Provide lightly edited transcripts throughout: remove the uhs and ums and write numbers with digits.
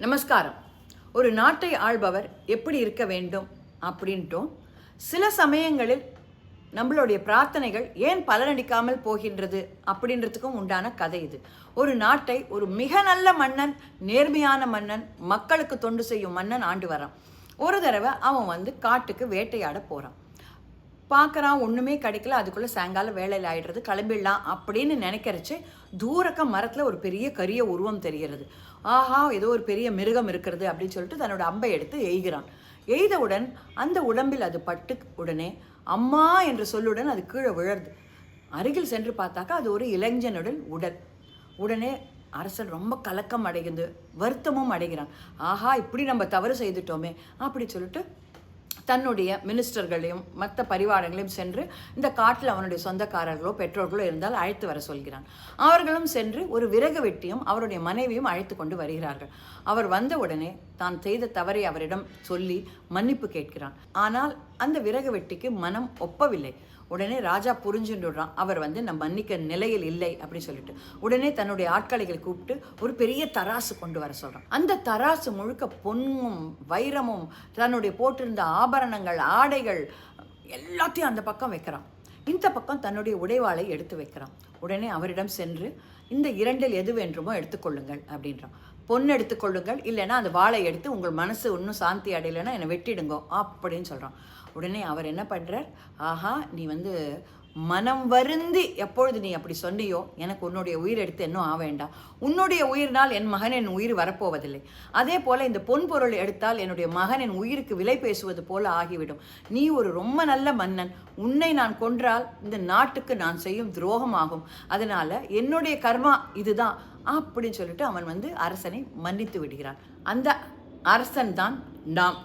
நமஸ்காரம். ஒரு நாட்டை ஆள்பவர் எப்படி இருக்க வேண்டும் அப்படின்ட்டும், சில சமயங்களில் நம்மளுடைய பிரார்த்தனைகள் ஏன் பலனளிக்காமல் போகின்றது அப்படின்றதுக்கும் உண்டான கதை இது. ஒரு நாட்டை ஒரு மிக நல்ல மன்னன், நேர்மையான மன்னன், மக்களுக்கு தொண்டு செய்யும் மன்னன் ஆண்டு வரான். ஒரு தடவை அவன் காட்டுக்கு வேட்டையாட போகிறான். பார்க்குறான், ஒன்றுமே கிடைக்கல. அதுக்குள்ளே சாயங்காலம் வேலையில் ஆகிடுறது, கிளம்பிடலாம் அப்படின்னு நினைக்கிறச்சு தூரக்க மரத்தில் ஒரு பெரிய கரிய உருவம் தெரிகிறது. ஆஹா, ஏதோ ஒரு பெரிய மிருகம் இருக்கிறது அப்படின்னு சொல்லிட்டு தன்னோட அம்பை எடுத்து எய்கிறான். எய்தவுடன் அந்த உடம்பில் அது பட்டு உடனே அம்மா என்று சொல்லுடன் அது கீழே விழருது. அருகில் சென்று பார்த்தாக்கா அது ஒரு இளைஞனுடன் உடல். உடனே அரசன் ரொம்ப கலக்கம் அடைகிறது, வருத்தமும் அடைகிறான். ஆஹா, இப்படி நம்ம தவறு செய்துட்டோமே அப்படி சொல்லிட்டு தன்னுடைய மினிஸ்டர்களையும் மற்ற பரிவாரங்களையும் சென்று இந்த காட்டில் அவனுடைய சொந்தக்காரர்களோ பெற்றோர்களோ இருந்தால் அழைத்து வர சொல்கிறான். அவர்களும் சென்று ஒரு விறகு வெட்டியும் அவருடைய மனைவியும் அழைத்து கொண்டு வருகிறார்கள். அவர் வந்த உடனே தான் செய்த தவறை அவரிடம் சொல்லி மன்னிப்பு கேட்கிறான். ஆனால் அந்த விறகு வெட்டிக்கு மனம் ஒப்பவில்லை. உடனே ராஜா புரிஞ்சுடுறான், அவர் நம்ம மன்னிக்க நிலையில் இல்லை அப்படின்னு சொல்லிட்டு உடனே தன்னுடைய ஆட்களைகள் கூப்பிட்டு ஒரு பெரிய தராசு கொண்டு வர சொல்கிறான். அந்த தராசு முழுக்க பொன்னும் வைரமும் தன்னுடைய போட்டிருந்த ஆபரணங்கள், ஆடைகள் எல்லாத்தையும் அந்த பக்கம் வைக்கிறான். இந்த பக்கம் தன்னுடைய உடைவாளை எடுத்து வைக்கிறான். உடனே அவரிடம் சென்று இந்த இரண்டில் எது வேண்டுமோ எடுத்துக்கொள்ளுங்கள் அப்படின்றான். பொண்ணு எடுத்துக்கொள்ளுங்கள், இல்லைன்னா அந்த வாளை எடுத்து உங்கள் மனசு இன்னும் சாந்தி அடையலைன்னா என்னை வெட்டிடுங்கோ அப்படின்னு சொல்கிறான். உடனே அவர் என்ன பண்ணுறார், ஆஹா, நீ மனம் வருந்தி எப்பொழுது நீ அப்படி சொன்னியோ எனக்கு உன்னுடைய உயிர் எடுத்து இன்னும் வேண்டாம். உன்னுடைய உயிர்னால் என் மகனின் உயிர் வரப்போவதில்லை. அதே போல் இந்த பொன் பொருள் எடுத்தால் என்னுடைய மகனின் உயிருக்கு விலை பேசுவது போல ஆகிவிடும். நீ ஒரு ரொம்ப நல்ல மன்னன், உன்னை நான் கொன்றால் இந்த நாட்டுக்கு நான் செய்யும் துரோகமாகும். அதனால என்னுடைய கர்மா இதுதான் அப்படின்னு சொல்லிட்டு அவன் அரசனை மன்னித்து விடுகிறான். அந்த அரசன் தான் நாம்.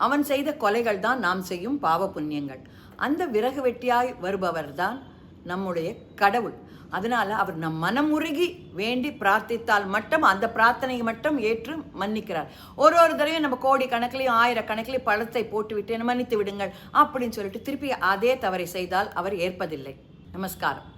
அவன் செய்த கொலைகள் தான் நாம் செய்யும் பாவ புண்ணியங்கள். அந்த விறகு வெட்டியாய் வருபவர் தான் நம்முடைய கடவுள். அதனால அவர் நம் மனமுருகி வேண்டி பிரார்த்தித்தால் மட்டும் அந்த பிரார்த்தனையை மட்டும் ஏற்று மன்னிக்கிறார். ஒரு தடவையும் நம்ம கோடி கணக்கிலையும் ஆயிரக்கணக்கிலையும் பழத்தை போட்டு விட்டு மன்னித்து விடுங்கள் அப்படின்னு சொல்லிட்டு திருப்பி அதே தவறை செய்தால் அவர் ஏற்பதில்லை. நமஸ்காரம்.